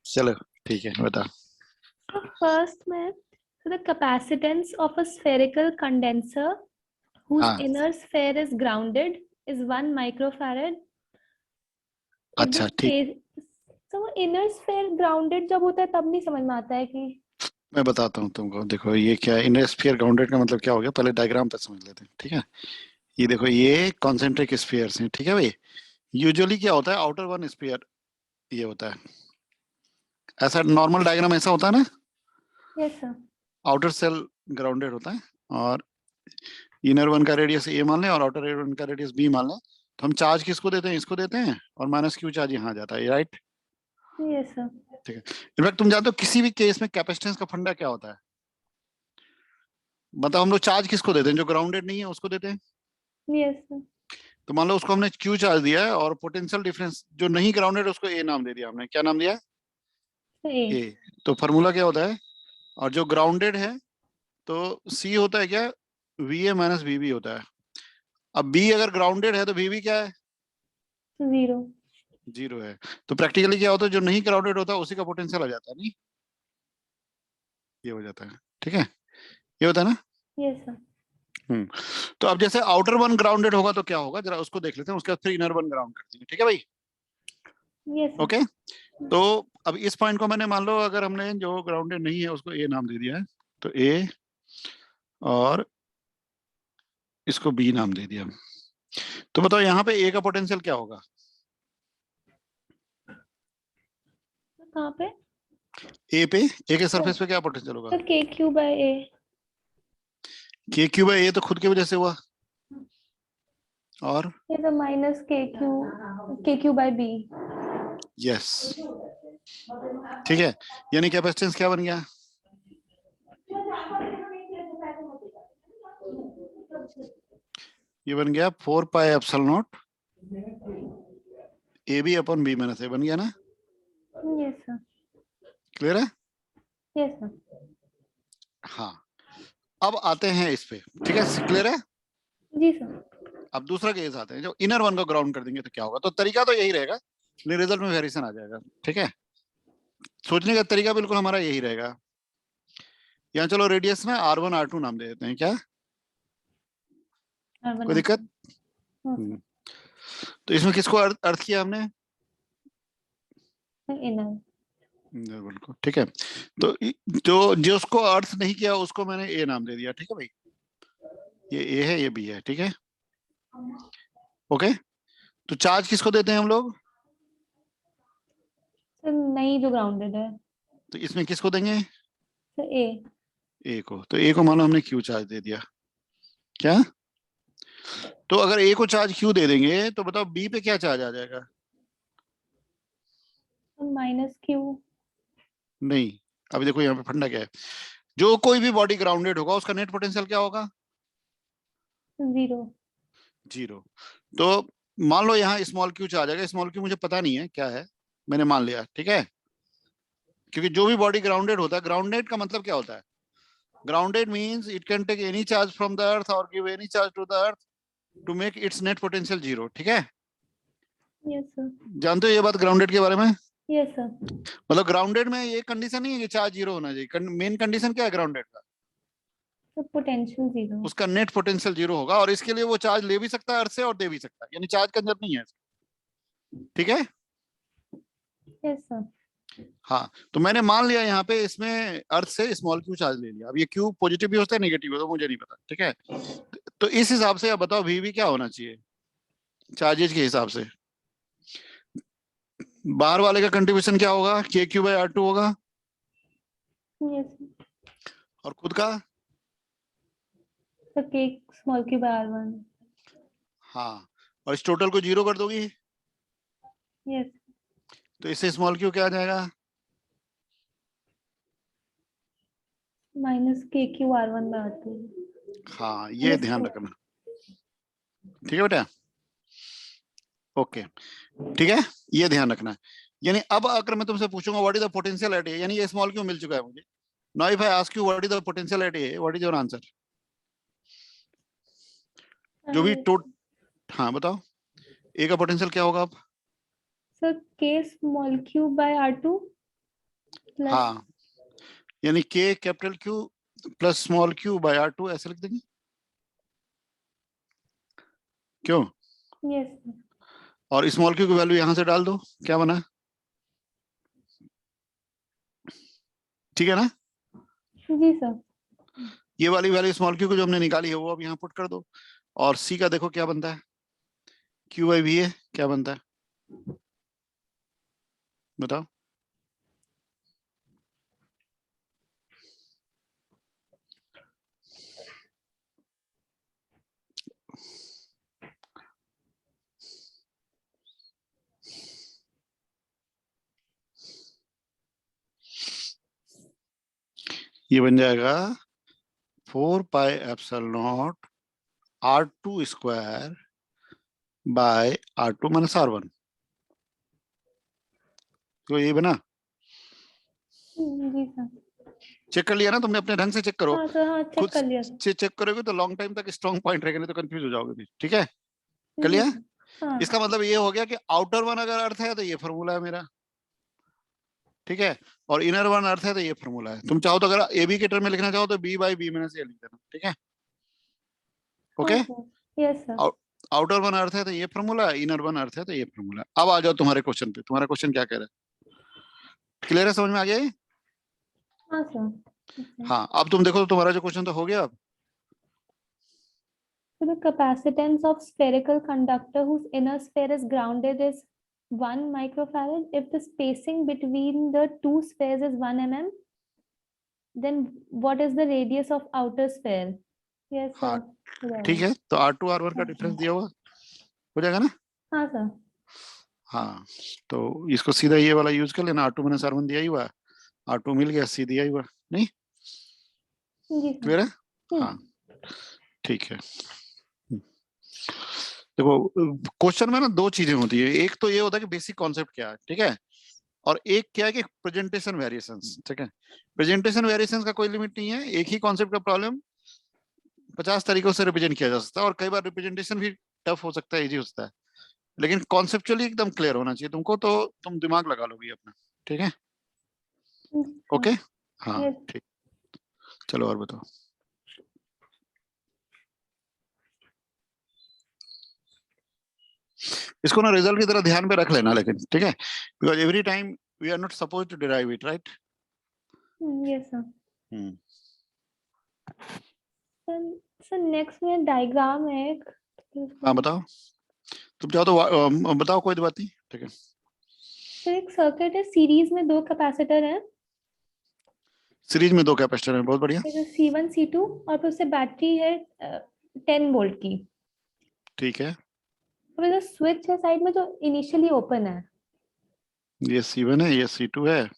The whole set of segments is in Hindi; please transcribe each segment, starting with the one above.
चलो ठीक है, बता। So first में, so the capacitance of a spherical condenser whose हाँ, inner sphere is grounded is 1 microfarad. If the अच्छा ठीक। space, so inner sphere grounded जब होता है तब नहीं समझ में आता है कि मैं बताता हूँ तुमको, देखो ये क्या है, इनर स्फीयर ग्राउंडेड का मतलब क्या हो गया, पहले डायग्राम पे समझ लेते हैं, ठीक है। ये देखो, ये कॉन्सेंट्रिक स्फीयर्स हैं, ठीक है भाई। यूजुअली क्या होता है, आउटर वन स्फीयर ये होता है, ऐसा नॉर्मल डायग्राम ऐसा होता है ना। yes sir. Outer shell grounded होता है, और इनर वन का रेडियस ए मान लें और आउटर वन का रेडियस बी मान लें, तो हम चार्ज किसको देते हैं, इसको देते हैं, और माइनस क्यू चार्ज यहाँ जाता है, राइट। Yes sir. ठीक है। इनफैक्ट तुम जानते हो किसी भी केस में कैपेसिटेंस का फंडा क्या होता है, मतलब हम लोग चार्ज किसको देते हैं, जो ग्राउंडेड नहीं है उसको देते हैं। Yes sir. तो मान लो उसको हमने क्यू चार्ज दिया है, और पोटेंशियल डिफरेंस जो नहीं ग्राउंडेड उसको ए नाम दे दिया हमने, क्या नाम दिया, So ए। A. तो फॉर्मूला क्या होता है, और जो ग्राउंडेड है तो सी होता है क्या, V A minus V B होता है। अब बी अगर ग्राउंडेड है तो वी बी क्या है, 0. जीरो है। तो प्रैक्टिकली क्या होता है, जो नहीं ग्राउंडेड होता है उसी का पोटेंशियल आ जाता है, नहीं, ये हो जाता है, ठीक है, ये होता है ना। Yes sir. हम्म। तो अब जैसे आउटर वन ग्राउंडेड होगा तो क्या होगा, जरा उसको देख लेते हैं, उसके बाद फिर इनर वन ग्राउंड कर देंगे, ठीक है भाई। Yes sir. ओके। तो अब इस पॉइंट को मैंने, मान लो अगर हमने जो ग्राउंडेड नहीं है उसको ए नाम दे दिया है, तो ए, और इसको बी नाम दे दिया। तो बताओ यहाँ पे ए का पोटेंशियल क्या होगा, कहाँ पे? ए पे, ए के सर सरफेस पे क्या पोटेंशियल होगा, सर KQ/A. के क्यू बाई ए, तो खुद की वजह से हुआ, और ये तो माइनस KQ/B. यस, ठीक है। यानी कैपेसिटेंस क्या बन गया, ये बन गया 4 pi epsilon not A B upon B minus A, बन गया ना, यस सर. क्लियर है। Yes sir. हाँ, अब आते हैं इस पे, ठीक है, क्लियर है। जी सर. अब दूसरा केस आते हैं, जो इनर वन को ग्राउंड कर देंगे तो क्या होगा, तो तरीका तो यही रहेगा, लेकिन रिजल्ट में वेरिएशन आ जाएगा, ठीक है। सोचने का तरीका बिल्कुल हमारा यही रहेगा। यहाँ चलो रेडियस ना R1 R2 नाम दे देते हैं, क्या कोई दिक्कत। हम्म। तो इसमें किसको अर्थ किया हमने, इनर. इनर को, ठीक है। तो जो जो उसको अर्थ नहीं किया उसको मैंने ए नाम दे दिया, ठीक है भाई, ये ए है, ये बी है, ठीक है, ओके। तो चार्ज किसको देते हैं हम लोग, सर नहीं, जो ग्राउंडेड है. तो इसमें किसको देंगे, सर A. ए को, तो ए को मानो हमने क्यू चार्ज दे दिया, क्या। तो अगर ए को चार्ज क्यू दे देंगे तो बताओ बी पे क्या चार्ज आ जाएगा, -Q. नहीं। अभी देखो यहाँ पे फंडा क्या है, जो कोई भी बॉडी ग्राउंडेड होगा उसका नेट पोटेंशियल क्या होगा, 0. जीरो। तो मान लो यहाँ स्मॉल क्यू चार्ज आ जाएगा, स्मॉल क्यू मुझे पता नहीं है क्या है, मैंने मान लिया, ठीक है। क्योंकि जो भी बॉडी ग्राउंडेड होता है, ग्राउंडेड का मतलब क्या होता है, grounded means it can take any charge from the earth और give any charge to the earth to make its net potential zero, ठीक है। Yes sir. जानते हो ये बात ग्राउंडेड के बारे में, यस सर. मतलब ग्राउंडेड में ये कंडीशन नहीं है कि चार्ज जीरो होना चाहिए, मेन कंडीशन क्या है ग्राउंडेड का, सर पोटेंशियल 0. उसका नेट पोटेंशियल जीरो होगा, और इसके लिए वो चार्ज ले भी सकता है अर्थ से और दे भी सकता है, यानी चार्ज कंजर्व नहीं है, ठीक है। Yes sir. हाँ, तो मैंने मान लिया यहाँ पे इसमें अर्थ से स्मॉल क्यू चार्ज ले लिया, अब ये क्यू पॉजिटिव भी होता है नेगेटिव होता है मुझे नहीं पता, ठीक है। तो इस हिसाब से अब बताओ वी क्या होना चाहिए चार्जेज के हिसाब से, बाहर वाले का कंट्रीब्यूशन क्या होगा, KQ/R2 होगा, यस सर. और खुद का, सर K/R1. हाँ, और इस टोटल को जीरो कर दोगी यस. तो इससे स्मॉल क्यू क्या आ जाएगा, -KQ/R1 में आती है. हाँ, ये ध्यान रखना, ठीक है बेटा, ओके, ठीक है, ये ध्यान रखना। यानी अब अगर मैं तुमसे पूछूंगा what is the potential at A, यानी ये स्मॉल क्यू मिल चुका है मुझे, now if I ask you what is the potential at A, what is your answer, जो भी टोट, हाँ बताओ, ए का पोटेंशियल क्या होगा अब, So K small q by R2 plus हाँ, यानी K capital Q plus small q by R2 ऐसे लिख देंगे, क्यों? yes sir. और स्मॉल q की वैल्यू यहां से डाल दो, क्या बना? ठीक है ना? जी सर. ये वाली वैल्यू स्मॉल q को जो हमने निकाली है वो अब यहाँ पुट कर दो, और C का देखो क्या बनता है, Q बाई V है, क्या बनता है बताओ? ये बन जाएगा 4 pi epsilon not R2 square by R2 minus R1, तो ये बना। जी सर. चेक कर लिया ना तुमने? अपने ढंग से चेक करो, हाँ सर, हाँ खुद चेक कर लिया सर. से चेक करोगे तो लॉन्ग टाइम तक स्ट्रॉन्ग पॉइंट रहेगा, नहीं तो कंफ्यूज हो जाओगे फिर। ठीक है, कर जी लिया? सर. हाँ. इसका मतलब ये हो गया कि आउटर वन अगर अर्थ है तो ये फॉर्मूला है मेरा, ठीक है, और इनर वन अर्थ है तो ये फॉर्मूला है। तुम चाहो तो अगर ए बी के टर्म में लिखना चाहो तो बी बाई बी माइनस ए लिख देना, ठीक है? हाँ okay, sir. Yes sir. Outer one earth है तो ये फॉर्मूला, इनर वन अर्थ है तो ये फॉर्मूला। अब आ जाओ तुम्हारे क्वेश्चन पे, तुम्हारा क्वेश्चन क्या कह रहा है, क्लियर है, समझ में आ गया ये? हाँ सर. हाँ, अब तुम देखो तो तुम्हारा जो क्वेश्चन तो हो गया अब। So the capacitance of spherical conductor whose inner sphere is grounded is 1 microfarad. If the spacing between the two spheres is 1 mm, then what is the radius of outer sphere? Yes sir. हाँ ठीक है, तो R2 R1 का डिफरेंस दिया हुआ हो जाएगा ना? हाँ सर. हाँ, तो इसको सीधा ये वाला यूज कर लेना, R2 माइनस R1 दिया ही हुआ, R2 मिल गया, C दिया ही हुआ, नहीं जी सर. क्लियर है? हाँ ठीक है। देखो क्वेश्चन में ना दो चीजें होती है, एक तो ये होता है कि बेसिक कॉन्सेप्ट क्या है, ठीक है, और एक क्या है कि प्रेजेंटेशन वेरिएशंस, ठीक है। प्रेजेंटेशन वेरिएशंस का कोई लिमिट नहीं है, एक ही कॉन्सेप्ट का प्रॉब्लम 50 तरीकों से रिप्रेजेंट किया जा सकता है, और कई बार रिप्रेजेंटेशन भी टफ हो सकता है, इजी हो सकता है, लेकिन कॉन्सेप्चुअली एकदम क्लियर होना चाहिए तुमको, तो तुम दिमाग लगा लोगी अपना, ठीक है? ओके, हाँ Yes. ठीक, चलो और बताओ। इसको ना रिजल्ट की तरह ध्यान पे रख लेना लेकिन, ठीक है, because every time we are not suppose to derive it, right? Yes sir. Sir next में डायग्राम है एक. हाँ बताओ, तुम चाहो तो बताओ, कोई बात नहीं, ठीक है। सर एक सर्किट है, सीरीज में दो कैपेसिटर हैं. सीरीज में दो कैपेसिटर है, बहुत बढ़िया, C1 C2 और फिर उससे बैटरी है 10 वोल्ट की. ठीक है। फिर जो स्विच है साइड में जो इनिशियली ओपन है. ये C1 है, ये C2 है,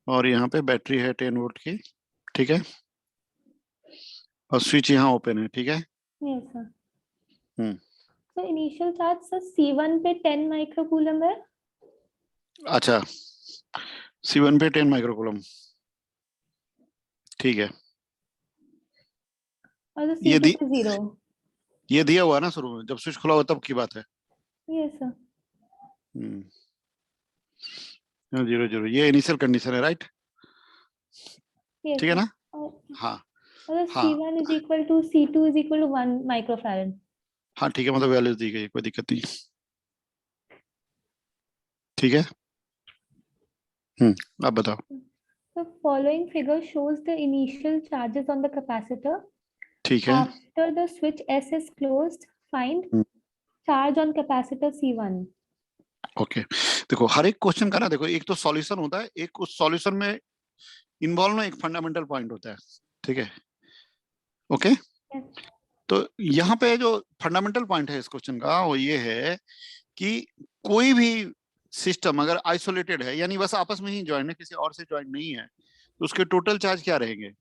और यहाँ पे बैटरी है 10 वोल्ट की, ठीक है, और स्विच यहाँ ओपन है, ठीक है। Yes sir. हम्म, तो इनिशियल चार्ज सर C1 पे 10 माइक्रोकूलम है. अच्छा, C1 पे 10 माइक्रोकूलम, ठीक है। और जो ये C2 पे 0. ये दिया हुआ है ना शुरू में, जब स्विच खुला हुआ तब की बात है। Yes sir. 0 0, ये इनिशियल कंडीशन है, राइट? यस ठीक है सर. ना? और हाँ हाँ C1 is equal to C2 is equal to 1 microfarad. हाँ ठीक है, मतलब वैल्यूज दी गई, कोई दिक्कत नहीं, ठीक है। अब बताओ। The following figure shows the initial charges on the capacitor. ठीक है, After the switch S is closed, find hmm, charge on capacitor C1. Okay. देखो हर एक क्वेश्चन का ना, देखो एक तो सॉल्यूशन होता है, एक उस सॉल्यूशन में इन्वॉल्व ना एक फंडामेंटल पॉइंट होता है, ठीक है, ओके। Yes. तो यहाँ पे जो फंडामेंटल पॉइंट है इस क्वेश्चन का वो ये है कि कोई भी सिस्टम अगर आइसोलेटेड है, यानी बस आपस में ही ज्वाइन है, किसी और से ज्वाइन नहीं है, तो उसके टोटल चार्ज क्या रहेंगे?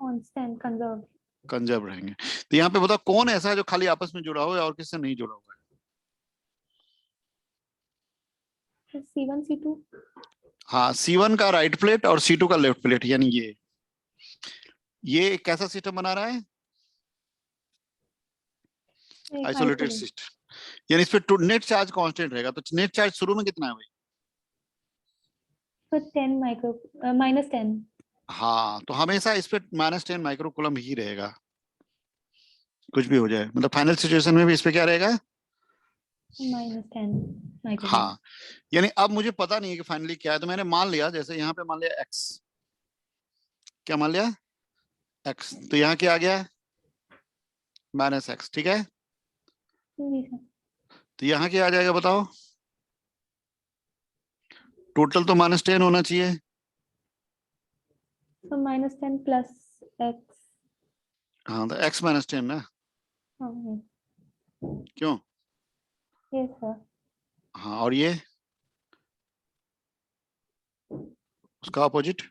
Constant, conserved. कंजर्व रहेंगे। तो यहाँ पे बताओ कौन ऐसा है जो खाली आपस में जुड़ा हुआ है और किससे नहीं जुड़ा हुआ है? C1, C2. हाँ, C1 का राइट प्लेट और C2 का लेफ्ट प्लेट, यानी ये कैसा सिस्टम बना रहा है? Isolated system. यानी इस पे नेट चार्ज कांस्टेंट रहेगा, तो नेट चार्ज शुरू में कितना है भाई? So 10 micro -10 हाँ, तो हमेशा इस पे -10 माइक्रो कूलम ही रहेगा, कुछ भी हो जाए। मतलब फाइनल सिचुएशन में भी इस पे क्या रहेगा? -10 micro हाँ, यानी अब मुझे पता नहीं है कि फाइनली क्या है, तो मैंने मान लिया, जैसे यहाँ पे मान लिया एक्स, क्या मान लिया? एक्स, तो यहाँ क्या आ गया? -x, ठीक है। जी सर। तो यहाँ क्या आ जाएगा बताओ? टोटल तो -10 होना चाहिए। So -10 plus x. हाँ, तो x -10 ना, हाँ क्यों? yes sir. हाँ, और ये उसका अपोजिट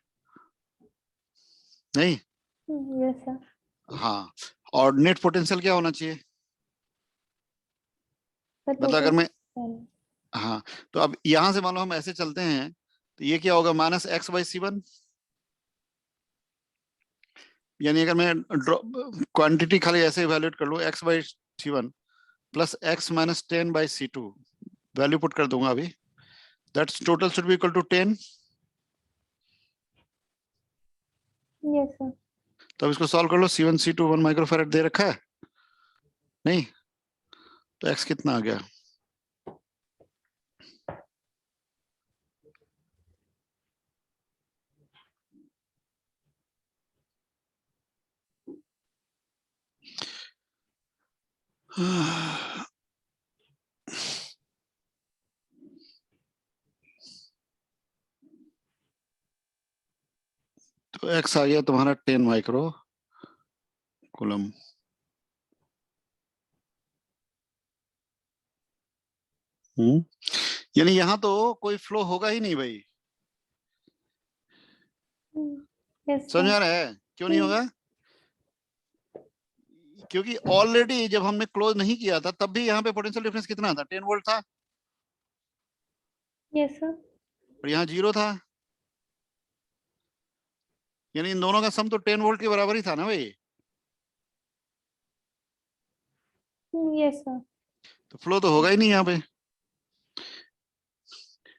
नहीं? Yes sir. हाँ, और नेट पोटेंशियल क्या होना चाहिए? The मतलब total अगर मैं, 10. हाँ, तो अब यहां से मान लो हम ऐसे चलते हैं, तो ये क्या होगा? -x/c1। यानी अगर मैं क्वांटिटी खाली ऐसे इवेल्युएट कर लूँ, x/c1 plus x -10/c2, value put कर दूंगा अभी, that's total should be equal to 10। Yes sir. तो अब इसको सॉल्व कर लो। c1 c2 1 माइक्रोफैरेड दे रखा है नहीं? तो x कितना आ गया? तो x आ गया तुम्हारा 10 माइक्रो कूलम। यानी यहाँ तो कोई फ्लो होगा ही नहीं भाई, Yes समझ sir. आ रहा है? क्यों नहीं होगा? क्योंकि ऑलरेडी जब हमने क्लोज नहीं किया था तब भी यहाँ पे पोटेंशियल डिफरेंस कितना था? 10 वोल्ट था, Yes sir. और यहाँ 0 था। यानी इन दोनों का सम तो 10 वोल्ट के बराबर ही था ना भाई। Yes sir. तो फ्लो तो होगा ही नहीं यहाँ पे।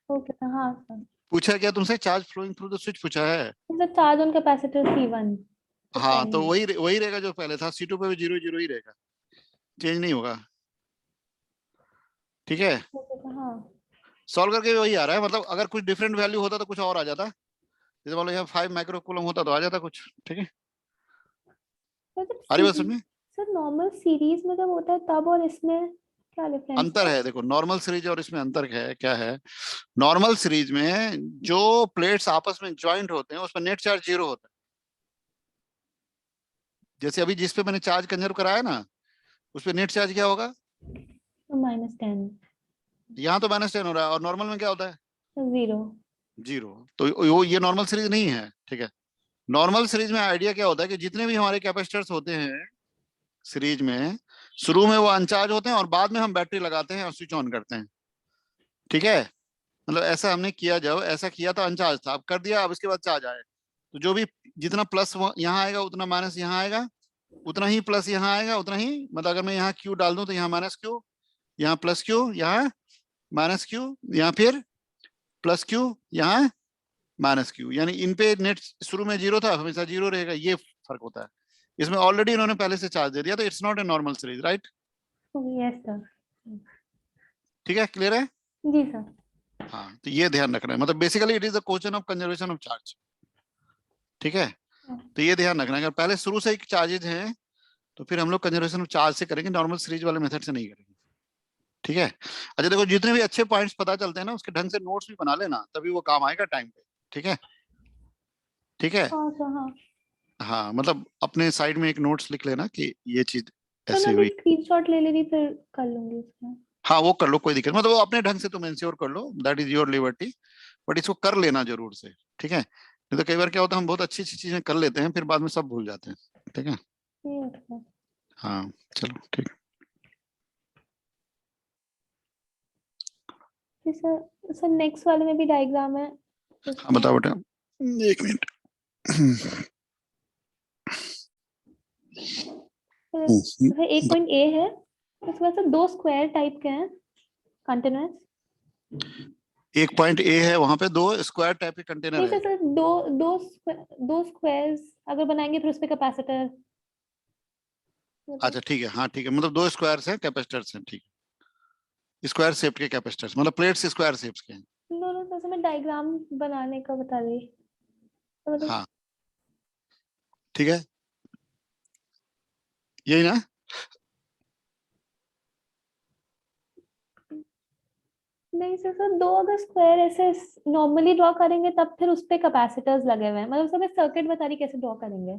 Okay sir. हाँ sir. पूछा क्या तुमसे? Charge flowing through the switch पूछा है। The charge on capacitor C1. तो हाँ, 10 तो है. वही रहेगा जो पहले था। C2 पे भी 0 0 ही रहेगा, चेंज नहीं होगा। ठीक है, Okay sir. हाँ. सॉल्व करके वही आ रहा है। मतलब अगर कुछ डिफरेंट वैल्यू होता तो कुछ और आ जाता, जैसे मान लो यहाँ 5 माइक्रो कूलम होता तो आ जाता कुछ। ठीक है, सर जब आ रही बात सीरीज, समझ में? सर नॉर्मल सीरीज में जब होता है तब और इसमें क्या डिफरेंस अंतर है? है, देखो नॉर्मल सीरीज और इसमें अंतर है क्या है। नॉर्मल सीरीज में जो प्लेट्स आपस में ज्वाइंट होते हैं उसमें नेट चार्ज 0 होता है। जैसे अभी जिस पे मैंने चार्ज कंजर्व कराया ना, उस पे नेट चार्ज क्या होगा? तो -10. यहाँ तो -10 हो रहा है, और नॉर्मल में क्या होता है? 0. 0। तो ये नॉर्मल सीरीज नहीं है। ठीक है, नॉर्मल सीरीज में आइडिया क्या होता है कि जितने भी हमारे कैपेसिटर्स होते हैं सीरीज में, शुरू में वो अनचार्ज होते हैं और बाद में हम बैटरी लगाते हैं और स्विच ऑन करते हैं। ठीक है, मतलब ऐसा हमने किया, जब ऐसा किया था अनचार्ज था, अब कर दिया, अब इसके बाद चार्ज आए, तो जो भी जितना प्लस यहाँ आएगा उतना माइनस यहाँ आएगा, उतना ही प्लस यहाँ आएगा उतना ही। मतलब अगर मैं यहाँ क्यू डाल दूं तो यहाँ -q, यहाँ +q, यहाँ -q, यहाँ फिर +q, यहाँ -q। यानी इन पे नेट शुरू में 0 था, हमेशा 0 रहेगा, ये फर्क होता है। इसमें ऑलरेडी इन्होंने पहले से चार्ज दे दिया, तो it's not a normal series, right? Yes sir. ठीक है, क्लियर है? जी सर. हाँ, तो ये ध्यान रखना है। मतलब basically it is the question of conservation of charge. ठीक है, तो ये ध्यान रखना है, अगर पहले शुरू से ही चार्जेज हैं तो फिर हम लोग कंजर्वेशन ऑफ चार्ज से करेंगे, नॉर्मल सीरीज वाले मेथड से नहीं करेंगे। ठीक है, अच्छा देखो, जितने भी अच्छे पॉइंट्स पता चलते हैं ना, उसके ढंग से नोट्स भी बना लेना, तभी वो काम आएगा टाइम पे। ठीक है, ठीक है। हाँ सर. हाँ हाँ, मतलब अपने साइड में एक नोट्स लिख लेना कि ये चीज तो ऐसे मैं भी हुई। स्क्रीनशॉट ले लेगी फिर कर लूंगी उसमें. हाँ, वो कर लो, कोई दिक्कत, मतलब वो अपने ढंग से तुम इंश्योर कर लो, that is your liberty, but इसको कर लेना जरूर से। ठीक है, नहीं तो कई बार क्या होता है, हम बहुत अच्छी अच्छी चीजें कर लेते हैं, फिर बाद में सब भूल जाते हैं। ठीक है, ठीक है. हाँ, चलो ठीक। फिर सर, सर नेक्स्ट वाले में भी डायग्राम है हाँ, बताओ बेटा, एक मिनट। सर 1.a है उसके बाद से दो स्क्वायर टाइप के हैं कंटिन्यूअस। एक पॉइंट ए है, वहां पे दो स्क्वायर टाइप के कंटेनर नहीं है। सर, दो स्क्वायर्स अगर बनाएंगे फिर उस पे कैपेसिटर। अच्छा ठीक है, हाँ ठीक है, मतलब दो स्क्वायर्स हैं, कैपेसिटर्स हैं, ठीक है, स्क्वायर शेप के कैपेसिटर्स, मतलब प्लेट्स स्क्वायर शेप्स के हैं। दोनों जैसे मैं डायग्राम बनाने का बता रही, तो मतलब हाँ ठीक है, यही ना। नहीं सर सर, दो अगर स्क्वायर ऐसे नॉर्मली ड्रॉ करेंगे तब फिर उस पे कैपेसिटर्स लगे हुए हैं, मतलब सब सर्किट बता रही कैसे ड्रॉ करेंगे।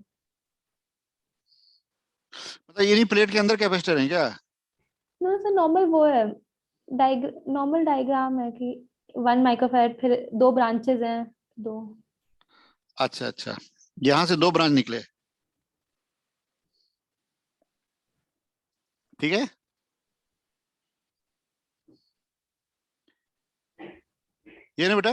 मतलब ये नहीं, प्लेट के अंदर कैपेसिटर है क्या? मतलब सर नॉर्मल वो है, नॉर्मल डायग्राम है कि 1 माइक्रोफैराड फिर दो ब्रांचेस हैं, दो। अच्छा अच्छा, यहाँ से दो ब्रांच निकले, ठीक है। ये ना बेटा,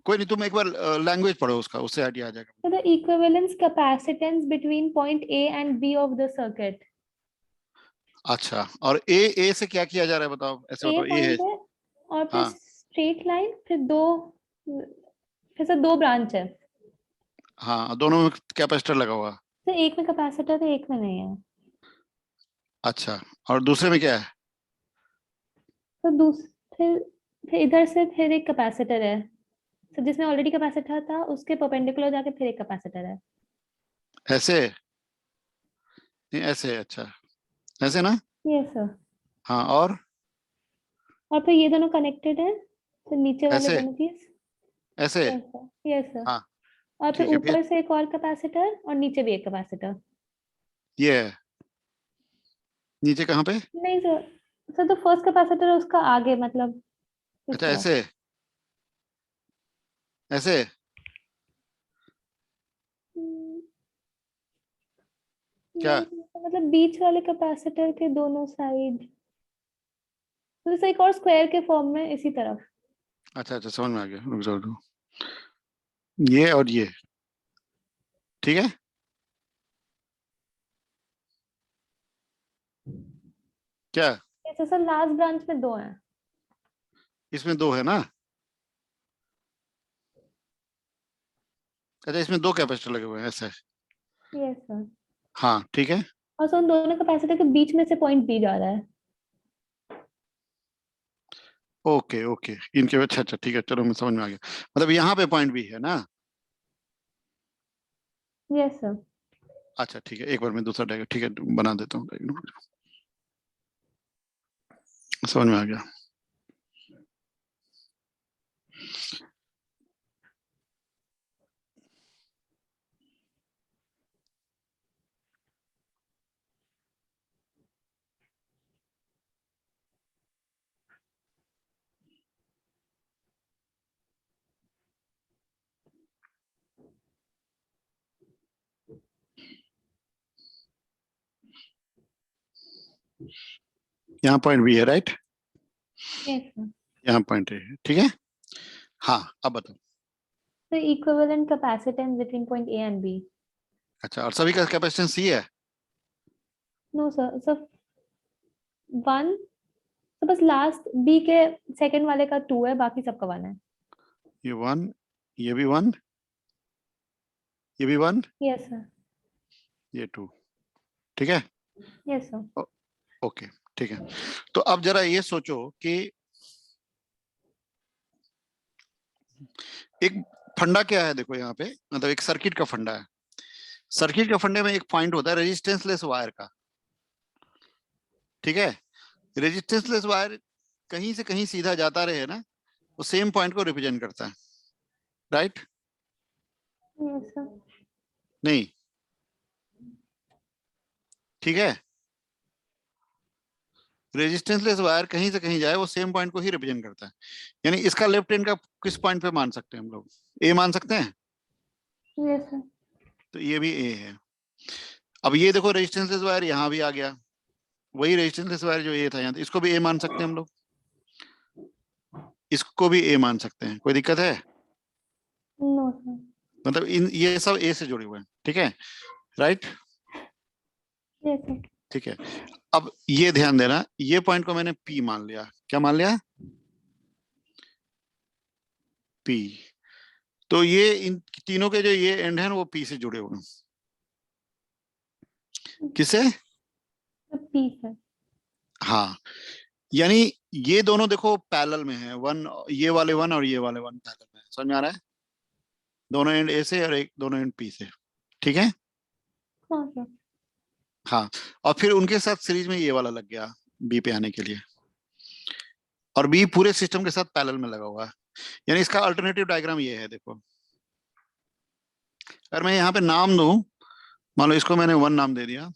कोई नहीं, तुम एक बार लैंग्वेज पढ़ो उसका, उससे आइडिया आ जाएगा। So the equivalence capacitance between point A and B of the circuit. अच्छा, और ए से क्या किया जा रहा है बताओ, ऐसे ए बताओ, ए है। पॉइंट है और फिर हाँ स्ट्रेट लाइन, फिर से दो ब्रांच है। हाँ, दोनों में कैपेसिटर लगा हुआ। तो एक में कैपेसिटर है, एक में नहीं है। अच्छा, और दूसरे में क्या है? तो फिर इधर से फिर एक कैपेसिटर है, तो जिसमें ऑलरेडी कैपेसिटर था उसके परपेंडिकुलर जाके फिर एक कैपेसिटर है। ऐसे? नहीं ऐसे, अच्छा, ऐसे ना। ये सर। हाँ, और फिर ये दोनों कनेक्टेड है, तो नीचे वाले ऐसे, दोनों चीज। ऐसे। Yes sir, yes sir. हाँ और फिर ठीक है, फिर ऊपर से एक और कैपेसिटर और नीचे भी एक कैपेसिटर। ये है, नीचे कहाँ पे? नहीं सर, सर तो फर्स्ट कैपेसिटर उसका आगे, मतलब इस अच्छा तरफ। ऐसे, ऐसे। हम्म, क्या? नहीं मतलब बीच वाले कैपेसिटर के दोनों साइड, तो जैसे एक और स्क्वायर के फॉर्म में इसी तरफ। अच्छा अच्छा, समझ में आ गया, रुक जाओ रुक जाओ। ये और ये, ठीक है। क्या? जैसे सर लास्ट ब्रांच में दो हैं। इसमें दो है ना? अच्छा, इसमें दो कैपेसिटर लगे हुए हैं ऐसे। Yes sir. हाँ ठीक है। और सर उन दोनों कैपेसिटर के बीच में से पॉइंट बी जा रहा है। ओके ओके, इनके, अच्छा अच्छा ठीक है, चलो मैं समझ में आ गया, मतलब यहाँ पे पॉइंट भी है ना। Yes sir. अच्छा ठीक है, एक बार मैं दूसरा डायग्राम, ठीक है, बना देता हूँ डायग्राम, समझ में आ गया। यहाँ पॉइंट भी है, राइट? Yes sir. यहाँ पॉइंट है, ठीक है। हाँ, अब बताओ। तो equivalent capacitance between point A and B. अच्छा, और सभी का कैपेसिटेंस सी है? नो सर, सर वन, तो बस लास्ट बी के सेकंड वाले का टू है, बाकी सबका वन है। ये वन, ये भी वन, ये भी वन, यस सर। ये टू, ठीक है। Yes sir. ओ- ओके, ठीक है। तो अब जरा ये सोचो कि एक फंडा क्या है, देखो यहाँ पे, मतलब एक सर्किट का फंडा है। सर्किट के फंडे में एक पॉइंट होता है रेजिस्टेंसलेस वायर का, ठीक है। रेजिस्टेंसलेस वायर कहीं से कहीं सीधा जाता रहे ना, वो सेम पॉइंट को रिप्रेजेंट करता है, राइट? Yes sir. नहीं, ठीक है। रेजिस्टेंसलेस वायर कहीं से कहीं जाए, वो सेम पॉइंट को ही रिप्रेजेंट करता है। यानी इसका लेफ्ट हैंड का किस पॉइंट पे मान सकते हैं हम लोग? ए मान सकते हैं। Yes sir. तो ये भी ए है। अब ये देखो, रेजिस्टेंसलेस वायर यहाँ भी आ गया, वही रेजिस्टेंसलेस वायर जो ए था यहाँ, इसको भी ए मान सकते हैं हम लोग, इसको भी ए मान सकते हैं, कोई दिक्कत है? No sir. मतलब इन, ये सब ए से जुड़े हुए हैं, ठीक है, राइट? Yes, sir. ठीक है, अब ये ध्यान देना, ये पॉइंट को मैंने P मान लिया। क्या मान लिया? P। तो ये इन तीनों के जो ये एंड है वो P से जुड़े हुए हैं। किसे? The P, sir. हाँ, यानी ये दोनों देखो पैरेलल में है, वन, ये वाले वन और ये वाले वन पैरेलल में है। समझ में आ रहा है? दोनों एंड ए से और एक दोनों एंड P से। ठीक है, हाँ सर। हाँ। और फिर उनके साथ सीरीज में ये वाला लग गया B पे आने के लिए, और B पूरे सिस्टम के साथ पैरेलल में लगा हुआ है। यानी इसका अल्टरनेटिव डायग्राम ये है, देखो। अगर मैं यहाँ पे नाम दूं, मान लो इसको मैंने 1 नाम दे दिया,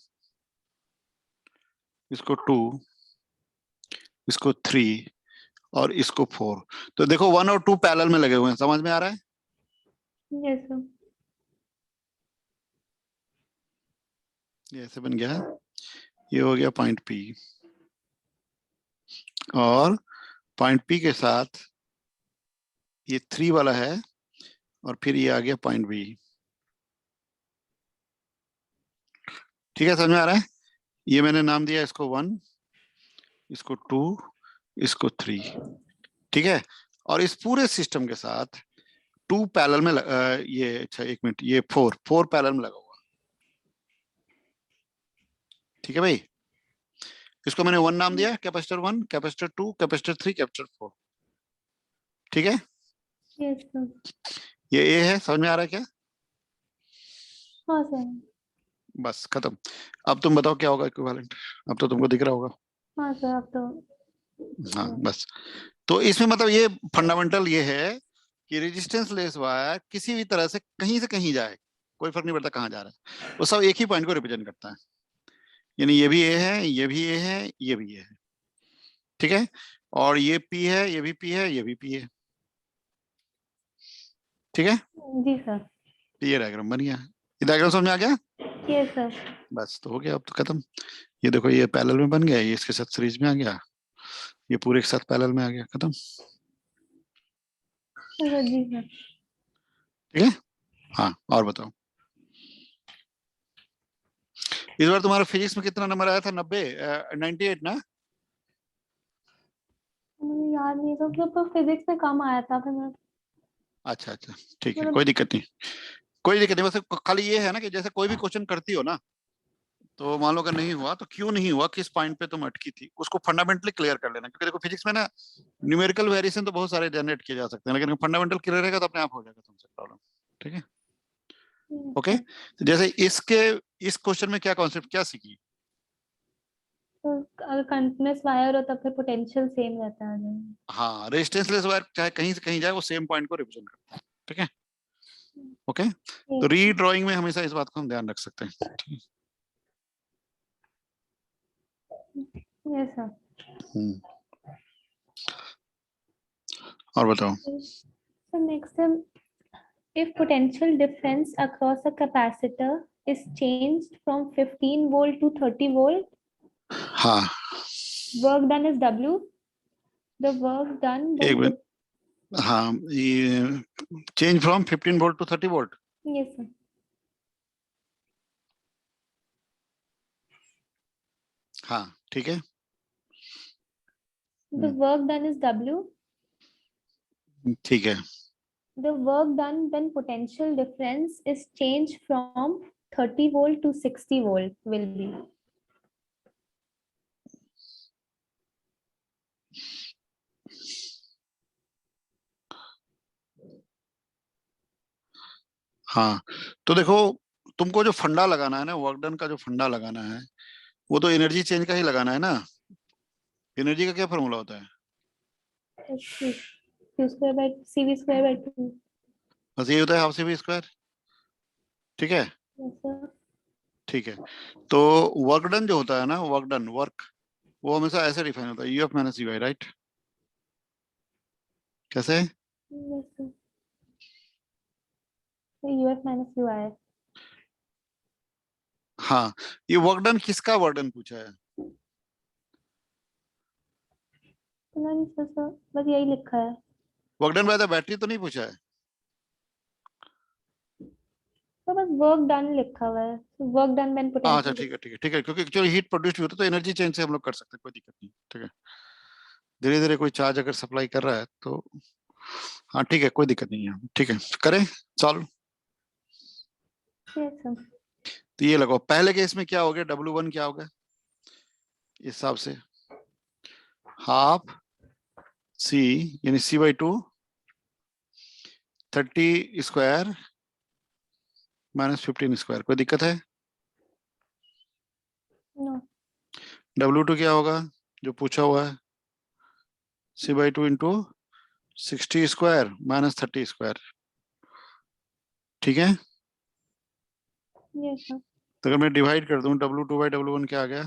इसको 2, इसको 3 और इसको 4, तो देखो 1 और 2 पैरेलल में लगे हुए हैं। समझ में आ रहा है? Yes, sir. ये ऐसे बन गया, ये हो गया पॉइंट P, और पॉइंट P के साथ ये 3 वाला है, और फिर ये आ गया पॉइंट B। ठीक है, समझ में आ रहा है? ये मैंने नाम दिया इसको 1, इसको 2, इसको 3। ठीक है, और इस पूरे सिस्टम के साथ 2 पैरेलल में ये, अच्छा एक मिनट, ये 4 पैरेलल में लगा हुआ। ठीक है भाई, इसको मैंने 1 नाम दिया, कैपेसिटर 1, कैपेसिटर 2, कैपेसिटर 3, कैपेसिटर 4। ठीक है, Yes, sir. ये ए है। समझ में आ रहा है क्या? हाँ सर। बस खत्म। अब तुम बताओ क्या होगा इक्विवेलेंट। अब तो तुमको दिख रहा होगा। हाँ सर, अब तो हाँ बस। तो इसमें मतलब ये फंडामेंटल ये है कि रेजिस्टेंस लेस वायर किसी भी तरह से कहीं जाए, कोई फर्क नहीं पड़ता कहाँ जा रहा है, वो सब एक ही पॉइंट को रिप्रेजेंट करता है। यानी ये भी ए है, ये भी ए है, ये भी ए है। ठीक है, और ये P है, ये भी P है, ये भी P है। ठीक है, जी सर। ये डायग्राम बन गया। ये डायग्राम समझ में आ गया? Yes sir. बस तो हो गया, अब तो खत्म। ये देखो, ये पैरेलल में बन गया, ये इसके साथ सीरीज में आ गया, ये पूरे के साथ पैरेलल में आ गया, खत्म। जी सर। ठीक है, हाँ। और बताओ, इस बार तुम्हारा फिजिक्स में कितना नंबर आया था? 90, 98 ना? मुझे याद नहीं था, तो फिजिक्स में कम आया था फिर मैं। अच्छा अच्छा, ठीक है, मतलब कोई दिक्कत नहीं, कोई दिक्कत नहीं। बस खाली ये है ना कि जैसे कोई भी क्वेश्चन करती हो ना, तो मान लो अगर नहीं हुआ तो क्यों नहीं हुआ, किस पॉइंट पे तुम अटकी थी, उसको फंडामेंटली क्लियर कर लेना। क्योंकि देखो फिजिक्स में ना न्यूमेरिकल वेरिएशन तो बहुत सारे जनरेट किए जा सकते हैं, लेकिन फंडामेंटल क्लियर रहेगा तो अपने आप हो जाएगा तुमसे प्रॉब्लम। ठीक है, ओके। तो जैसे इस क्वेश्चन में क्या कॉन्सेप्ट, क्या सीखी? तो अगर कंटिन्यूअस वायर हो तब फिर पोटेंशियल सेम रहता है। हाँ, रेजिस्टेंसलेस वायर चाहे कहीं से कहीं जाए, वो सेम पॉइंट को रिप्रेजेंट करता है। ठीक है, ओके। तो रीड्राइंग में हमेशा इस बात को हम ध्यान रख सकते हैं। Yes sir. और बताओ। So next time, if potential difference across a capacitor is changed from 15 volt to 30 volt, हाँ, work done is W. The work done एक when मिनट, हाँ, ये change from 15 volt to 30 volt. yes sir. हाँ, ठीक है, The work done is W. ठीक है। The work done when potential difference is changed from 30 volt to 60 volt will be. हाँ, तो देखो, तुमको जो फंडा लगाना है ना, वर्क डन का जो फंडा लगाना है, वो तो एनर्जी चेंज का ही लगाना है ना। एनर्जी का क्या फॉर्मूला होता है? Q square by CV square by 2. बस ये होता है हाफ सी वी स्क्वायर। ठीक है, Yes sir. ठीक है। तो वर्क डन जो होता है ना, वर्क डन, वर्क, वो हमेशा ऐसे डिफाइन होता है, यूएफ माइनस यूआई, राइट? कैसे? Yes sir. UF minus UI. हाँ, ये वर्क डन किसका वर्क डन पूछा है? पता नहीं सर, बस यही लिखा है। Work done by the battery तो नहीं पूछा है? तो बस वर्क डन लिखा हुआ है, वर्क डन व्हेन हाँ अच्छा पोटेंशियल। ठीक है ठीक है ठीक है, क्योंकि एक्चुअली हीट प्रोड्यूस भी होता है तो एनर्जी चेंज से हम लोग कर सकते हैं, कोई दिक्कत नहीं, ठीक है। धीरे धीरे कोई चार्ज अगर सप्लाई कर रहा है तो हाँ ठीक है, कोई दिक्कत नहीं है, ठीक है करें सॉल्व। Yes sir. तो ये लगाओ, पहले केस में क्या हो गया, W1 क्या हो गया इस हिसाब से, हाफ C यानी C/2 30² -15², कोई दिक्कत है। नो। W2 क्या होगा जो पूछा हुआ है, C/2 इंटू 60² -30², ठीक है। Yes sir. तो अगर मैं डिवाइड कर दूं W2/W1 क्या आ गया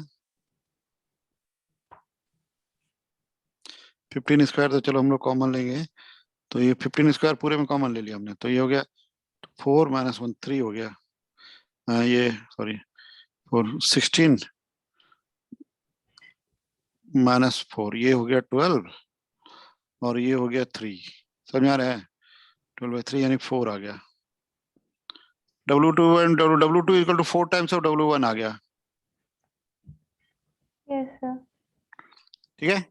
15², तो चलो हम लोग कॉमन लेंगे, तो ये 15² पूरे में कॉमन ले लिया हमने, तो ये हो गया 4 - 1 3 हो गया, ये सॉरी 16 -4 ये हो गया 12, और ये हो गया 3, समझ आ रहा है, 12/3 यानी 4 आ गया। W2 and W2 equal to 4 times of W1 आ गया, यस सर। ठीक है।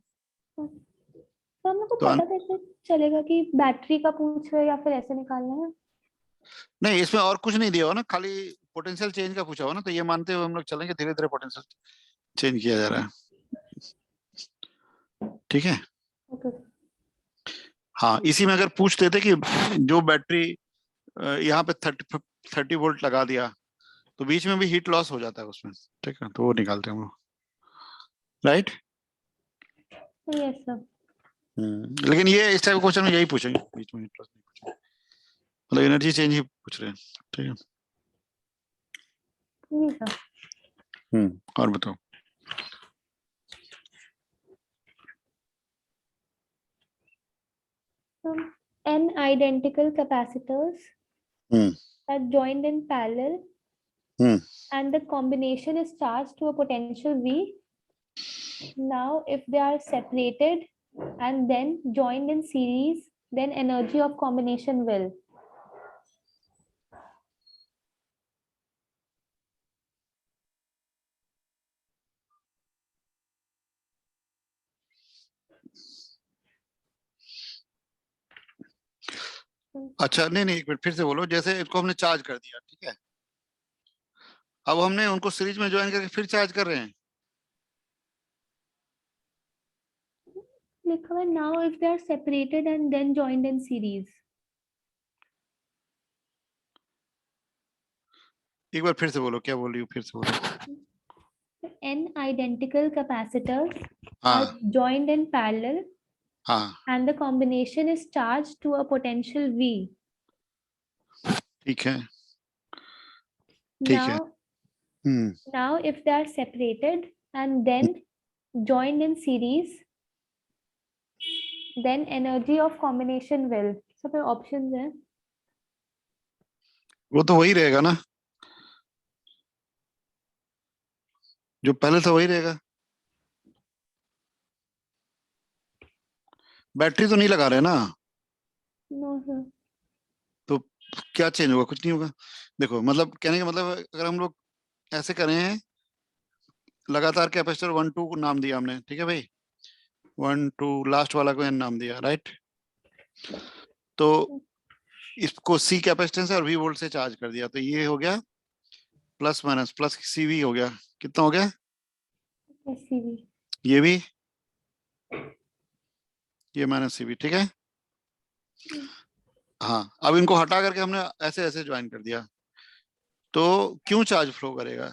तो हम लोग को तो पता कैसे चलेगा कि बैटरी का पूछ रहे हैं या फिर ऐसे निकालना है? नहीं, इसमें और कुछ नहीं दिया हो ना, खाली पोटेंशियल चेंज का पूछा हो ना, तो ये मानते हुए हम लोग चलेंगे धीरे धीरे पोटेंशियल चेंज किया जा रहा है, ठीक है। ओके। हाँ, इसी में अगर पूछ देते कि जो बैटरी यहाँ पे 30 वोल्ट लगा दिया तो बीच में भी हीट लॉस हो जाता है उसमें, ठीक है, तो वो निकालते हैं हम लोग, राइट। Yes sir. लेकिन ये इस टाइप क्वेश्चन में यही पूछेंगे, बीच में हीट लॉस नहीं पूछेंगे, मतलब एनर्जी चेंज ही पूछ रहे हैं, ठीक है। जी सर। और बताओ। N identical capacitors hmm are joined in parallel hmm and the combination is charged to a potential V. Now, if they are separated and then joined in series, then energy of combination will. अच्छा नहीं नहीं, एक मिनट फिर से बोलो, जैसे इसको हमने चार्ज कर दिया, ठीक है, अब हमने उनको सीरीज में ज्वाइन करके फिर चार्ज कर रहे हैं, लिखा है now if they are separated and then joined in series. एक बार फिर से बोलो, क्या बोल रही हो, फिर से बोलो। N identical capacitors हाँ are joined in parallel हाँ and the combination is charged to a potential V. ठीक है ठीक है। Now, hmm now if they are separated and then joined in series, then energy of combination will. So फिर options है. वो तो वही रहेगा ना, जो पहले था वही रहेगा, बैटरी तो नहीं लगा रहे ना, No sir. तो क्या चेंज होगा, कुछ नहीं होगा। देखो मतलब कहने का मतलब अगर हम लोग ऐसे करें हैं, लगातार कैपेसिटर 1 2 को नाम दिया हमने, ठीक है भाई, 1 2 लास्ट वाला को एन नाम दिया, राइट। तो इसको सी कैपेसिटेंस और वी वोल्ट से चार्ज कर दिया, तो ये हो गया प्लस माइनस प्लस सीवी हो गया, कितना हो गया, SCV. ये भी, ये माइनस सीवी, ठीक है। हाँ, अब इनको हटा करके हमने ऐसे ऐसे ज्वाइन कर दिया, तो क्यों चार्ज फ्लो करेगा,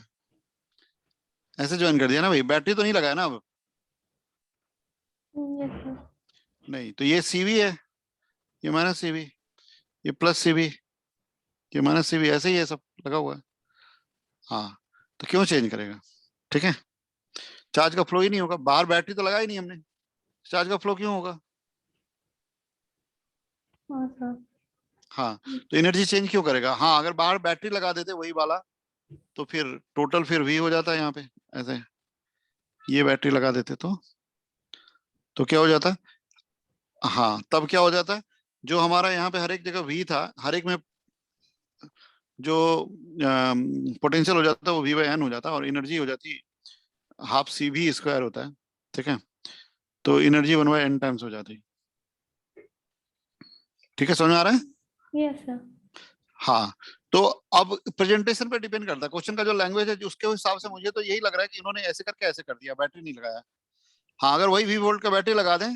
ऐसे ज्वाइन कर दिया ना भाई, बैटरी तो नहीं लगाया ना अब, Yes sir. नहीं, तो ये सीवी है, ये माइनस सीवी, ये प्लस सीवी, ये माइनस सीवी, ऐसे ही है सब लगा हुआ है। हाँ, तो क्यों चेंज करेगा, ठीक है, चार्ज का फ्लो ही नहीं होगा, बाहर बैटरी तो लगाई नहीं हमने, चार्ज का फ्लो क्यों होगा। हाँ सर. हाँ, तो एनर्जी चेंज क्यों करेगा, हाँ अगर बाहर बैटरी लगा देते वही वाला, तो फिर टोटल फिर वी हो जाता है यहाँ पे, ऐसे ये बैटरी लगा देते तो क्या हो जाता, हाँ तब क्या हो जाता है, जो हमारा यहाँ पे हर एक जगह वी था, हर एक में जो पोटेंशियल हो जाता है वो V/N हो जाता है, और एनर्जी हो जाती हाफ CV² होता है, ठीक है। तो एनर्जी 1/n टाइम्स हो जाती है, ठीक है, समझ में आ रहा है? Yes, sir. हाँ। तो अब प्रेजेंटेशन पे डिपेंड करता है, क्वेश्चन का जो लैंग्वेज है उसके हिसाब से मुझे तो यही लग रहा है कि इन्होंने ऐसे करके ऐसे कर दिया, बैटरी नहीं लगाया। हाँ, अगर वही V-वोल्ट का बैटरी लगा दें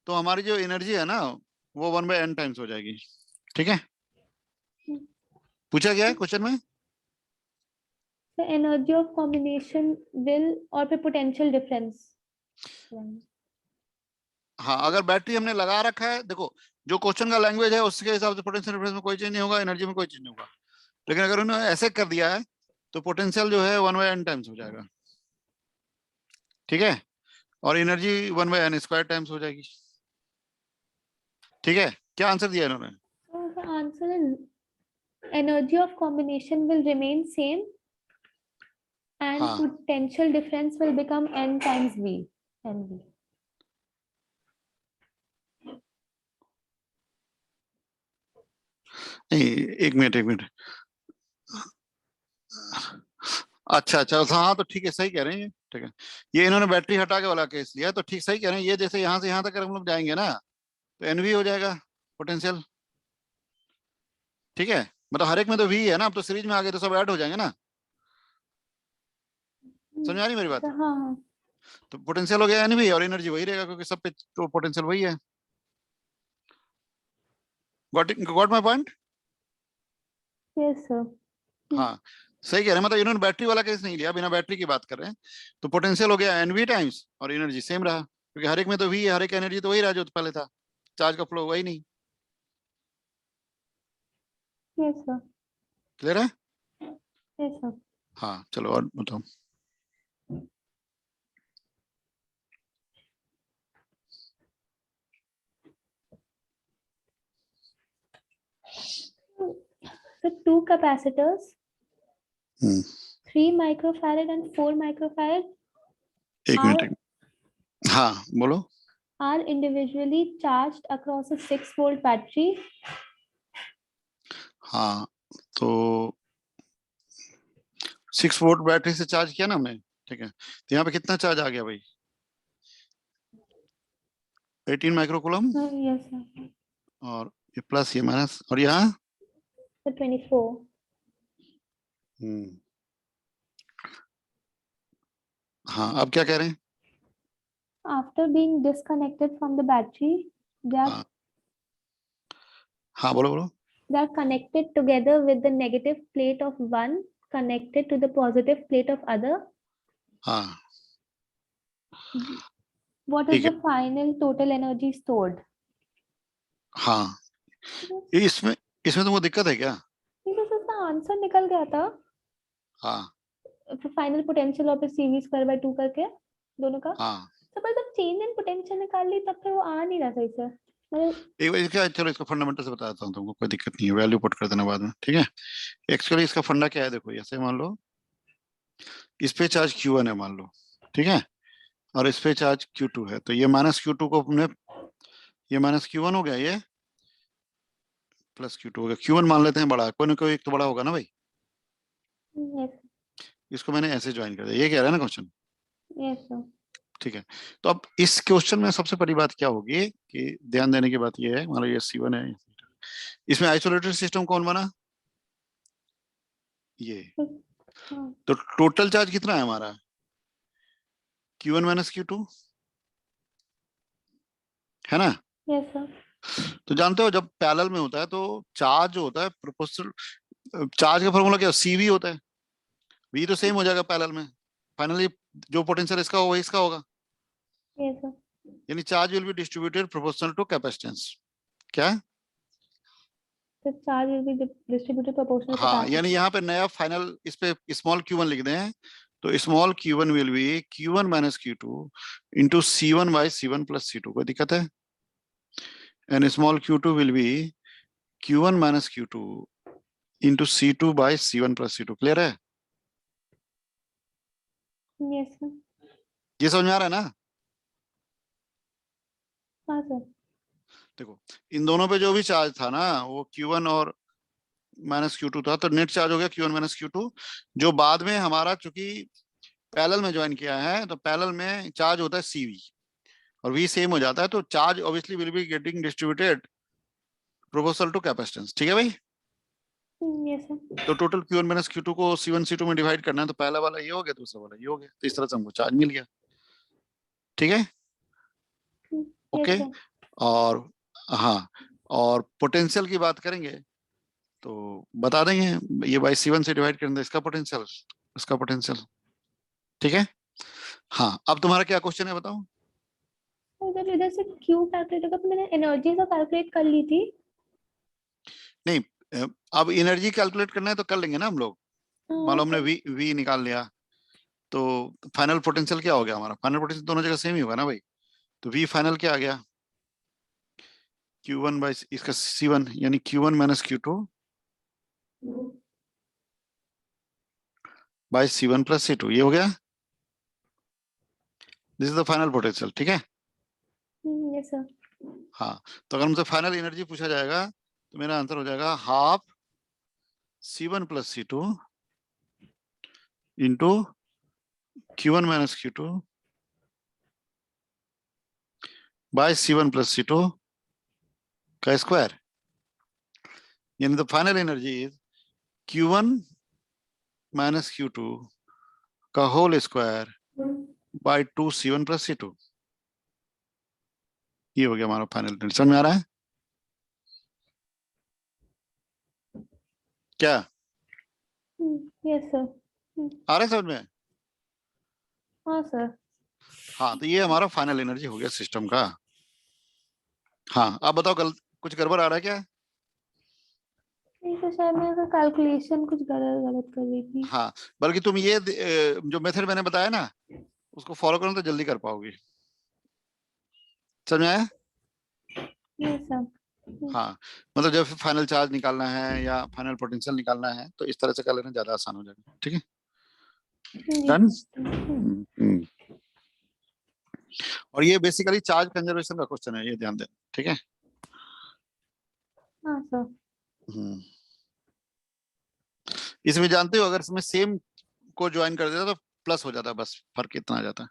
तो हमारी जो एनर्जी है ना वो 1/n टाइम्स हो जाएगी, ठीक है। पूछा गया है क्वेश्चन में। The energy of combination will or the potential difference. हाँ, अगर बैटरी हमने लगा रखा है, देखो जो क्वेश्चन का लैंग्वेज है उसके हिसाब से पोटेंशियल डिफरेंस में कोई चेंज नहीं होगा, एनर्जी में कोई चेंज नहीं होगा। लेकिन अगर उन्होंने ऐसे कर दिया है तो पोटेंशियल जो है 1/n टाइम्स हो जाएगा, ठीक है, और एनर्जी 1/n² टाइम्स हो जाएगी, ठीक है। क्या आंसर दिया इन्होंने? So the answer is energy of combination will remain same and हाँ, potential difference will become n times V. NV. नहीं, एक मिनट एक मिनट। अच्छा अच्छा, हाँ तो ठीक है, सही कह रहे हैं, ठीक है। ये इन्होंने बैटरी हटा के वाला केस लिया, तो ठीक सही कह रहे हैं। ये जैसे यहाँ से यहाँ तक अगर हम लोग जाएंगे ना तो NV हो जाएगा पोटेंशियल, ठीक है। मतलब हर एक में तो V है ना, अब तो सीरीज में आ गए तो सब ऐड हो जाएंगे ना। समझ में आ रही मेरी बात? हाँ हाँ। तो पोटेंशियल हो गया NV और एनर्जी वही रहेगा क्योंकि सब पे तो पोटेंशियल वही है। Got my point? Yes, sir. हाँ, सही कह रहे हैं। मतलब इन्होंने बैटरी वाला केस नहीं लिया, बिना बैटरी की बात कर रहे हैं। तो पोटेंशियल हो गया NV टाइम्स और एनर्जी सेम रहा, क्योंकि हर एक में तो V है, हर एक एनर्जी तो वही रहा जो पहले था, चार्ज का फ्लो वही नहीं। Yes, sir. क्लियर है? Yes, sir. हाँ, चलो और बताओ। So two capacitors, hmm, 3 microfarad and 4 microfarad एक मिनट are, हाँ बोलो। are individually charged across a 6-volt battery. हाँ, तो 6 वोल्ट बैटरी से चार्ज किया ना हमने, ठीक है। तो यहाँ पे कितना चार्ज आ गया भाई? 18 माइक्रोकूलम, Yes, sir. और ये प्लस ये माइनस, और यहाँ So 24. हम्म, हाँ, अब क्या कह रहे हैं? After being disconnected from the battery, they are हाँ हाँ, बोलो बोलो। they are connected together with the negative plate of one connected to the positive plate of other. हाँ, What is ठीक है। the final total energy stored? हाँ, ये इसमें तुमको दिक्कत है क्या? Because उसका आंसर निकल गया था, हाँ फाइनल पोटेंशियल और फिर CV²/2 करके दोनों का। हाँ, तो पर जब चेंज इन पोटेंशियल निकाल ली तब फिर वो आ नहीं रहा सही से, मतलब। एक बार क्या, चलो इसका फंडामेंटल से बताता हूँ तुमको, कोई दिक्कत नहीं है, वैल्यू पुट कर देना बाद में, ठीक है। एक्चुअली इसका फंडा क्या है, देखो ऐसे मान लो इस पे चार्ज Q1 है मान लो, ठीक है, और इस पे चार्ज Q2 है, तो ये -Q2 को हमने, ये -Q1 हो गया, ये +Q2 हो गया। Q1 मान लेते हैं बड़ा, कोई ना कोई एक तो बड़ा होगा ना भाई। यस इसको मैंने ऐसे ज्वाइन कर दिया, ये कह रहा है ना क्वेश्चन, यस सर। ठीक है। तो अब इस क्वेश्चन में सबसे पहली बात क्या होगी कि ध्यान देने की बात ये है, मान लो ये C1 है, इसमें आइसोलेटेड सिस्टम कौन बना? ये। तो टोटल चार्ज कितना है हमारा? Q1 - Q2, है ना? Yes sir. तो जानते हो जब पैरेलल में होता है तो चार्ज जो होता है प्रोपोर्शनल, चार्ज का फॉर्मूला क्या है? CV होता है, V तो सेम हो जाएगा पैरेलल में, फाइनली जो पोटेंशियल इसका होगा इसका होगा, यस सर। यानी charge will be distributed proportional to capacitance. क्या? तो charge will be distributed proportional हाँ, यानी कैपेसिटी। यहाँ पे नया फाइनल इस पे स्मॉल Q1 लिख दें हैं, तो small Q1 will be Q1 - Q2 into C1/C1 + C2। कोई दिक्कत है? And small Q2 will be Q1 - Q2 into C2/C1 + C2। Clear है? Yes sir. ये समझ में आ रहा है ना? हाँ सर। देखो इन दोनों पे जो भी चार्ज था ना वो Q1 और माइनस Q2 था, तो नेट चार्ज हो गया Q1 माइनस Q2, जो बाद में हमारा चूंकि पैरेलल में ज्वाइन किया है, तो पैरेलल में चार्ज होता है CV और V सेम हो जाता है, तो charge obviously will be getting distributed proportional to capacitance. ठीक है भाई। yes sir. तो टोटल Q1 माइनस Q2 को C1 C2 में डिवाइड करना है, तो पहला वाला ये हो गया, दूसरा वाला ये हो गया, तो इस तरह से हमको चार्ज मिल गया। ठीक है, Yes ओके। sir. और हाँ, और पोटेंशियल की बात करेंगे तो बता देंगे, ये बाई C1 से डिवाइड करेंगे, इसका पोटेंशियल, इसका पोटेंशियल। ठीक है। हाँ, अब तुम्हारा क्या क्वेश्चन है बताओ। अगर इधर से Q कैलकुलेट होगा तो मैंने एनर्जी तो कैलकुलेट कर ली थी। नहीं, अब एनर्जी कैलकुलेट करना है तो कर लेंगे ना हम लोग। मान लो हमने तो वी निकाल लिया, तो फाइनल पोटेंशियल क्या हो गया हमारा? फाइनल पोटेंशियल दोनों जगह सेम ही होगा ना भाई। तो वी फाइनल क्या आ गया? Q1 बाई इसका C1, यानी Q1 minus Q2 by C1 plus C2, ये हो गया। This is the final potential. ठीक है। Yes sir. हाँ, तो अगर हमसे फाइनल एनर्जी पूछा जाएगा तो मेरा आंसर हो जाएगा half C1 plus C2 into Q1 minus Q2 by C1 plus C2 का स्क्वायर, यानी the final energy is Q1 minus Q2 का whole square by 2 C1 plus C2। ये हो गया हमारा फाइनल एनर्जी। समझ में आ रहा है क्या? Yes sir. आ रहा है समझ में? हाँ सर। हाँ, तो ये हमारा फाइनल एनर्जी हो गया सिस्टम का। हाँ, अब बताओ कुछ गड़बड़ आ रहा है क्या? नहीं तो शायद मैं कैलकुलेशन कुछ गलत गलत कर रही थी। हाँ, बल्कि तुम ये जो मेथड मैंने बताया ना, उसको फॉलो करो तो जल्दी कर पाओगे। समझ में आया? Yes sir. हाँ, मतलब जब फाइनल चार्ज निकालना है या फाइनल पोटेंशियल निकालना है तो इस तरह से कर लेना ज्यादा आसान हो जाएगा। ठीक है, जी डन। सर। और ये बेसिकली चार्ज कंजर्वेशन का क्वेश्चन है, ये ध्यान देना। ठीक है। हाँ सर। हम्म, इसमें जानते हो अगर इसमें सेम को ज्वाइन कर देता तो प्लस हो जाता, बस फर्क इतना आ जाता।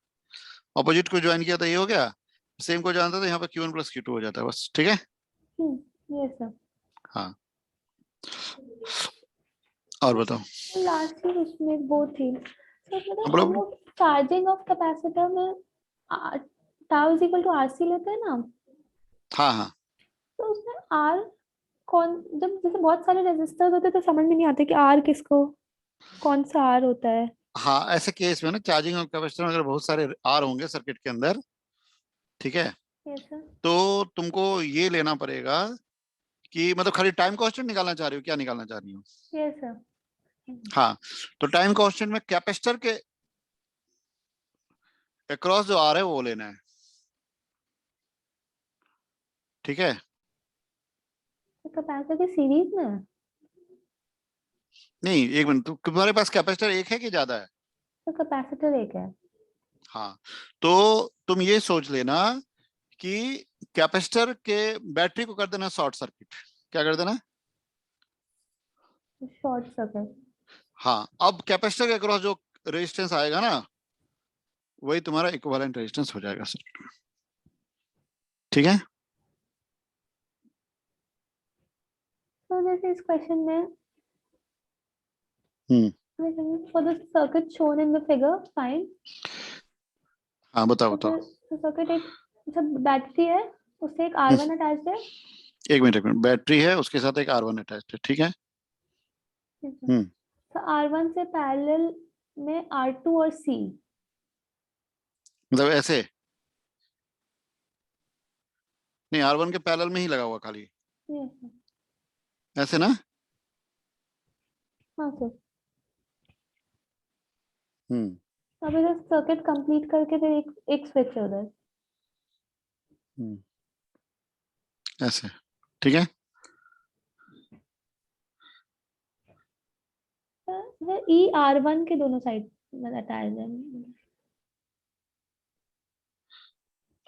ऑपोजिट को ज्वाइन किया तो ये हो गया, सेम को जानता तो यहाँ पे Q1 प्लस Q2 हो जाता है बस। ठीक है। Yes sir. हाँ, और बताओ। लास्टली उसमें वो थी सर, मतलब बोलो हम बोलो। लोग चार्जिंग ऑफ कैपेसिटर में tau is equal to RC लेते हैं ना, हाँ हाँ तो उसमें आर कौन, जब जैसे बहुत सारे रेजिस्टर्स होते हैं तो समझ में नहीं आता कि आर किसको, कौन सा आर होता है। हाँ, ऐसे केस में ना चार्जिंग और कैपेसिटर में अगर बहुत सारे आर होंगे सर्किट के अंदर, ठीक है, यस सर। तो तुमको ये लेना पड़ेगा कि मतलब खाली टाइम कांस्टेंट निकालना चाह रही हो, क्या निकालना चाह रही हो? Yes sir. हाँ, तो टाइम कांस्टेंट में कैपेसिटर के अक्रॉस जो आर है वो लेना है। ठीक है। तो कैपेसिटर सीरीज में है? नहीं, एक मिनट, तुम्हारे पास कैपेसिटर एक है कि ज्यादा है? तो कैपेसिटर एक है। हाँ, तो तुम ये सोच लेना कि कैपेसिटर के बैटरी को कर देना शॉर्ट सर्किट। क्या कर देना? Short circuit. हाँ, अब कैपेसिटर के अक्रॉस जो रेजिस्टेंस आएगा ना, वही तुम्हारा इक्विवेलेंट रेजिस्टेंस हो जाएगा सर। ठीक है। तो जैसे इस क्वेश्चन में हम्म, for the circuit shown in the figure find, हाँ बताओ बताओ। अगर सर्किट एक जब बैटरी है उससे एक हम्म, R1 अटैच्ड है। एक मिनट, बैटरी है उसके साथ एक R1 अटैच्ड है। ठीक है। हम्म, तो R1 से पैरेलल में R2 और C। मतलब ऐसे नहीं, R1 के पैरेलल में ही लगा हुआ खाली, Yes, sir. ऐसे ना? हाँ सर। हम्म, अभी तो सर्किट कंप्लीट करके फिर एक स्विच है उधर। हम्म, ऐसे। ठीक है। ई R1 के दोनों साइड में अटैच्ड है।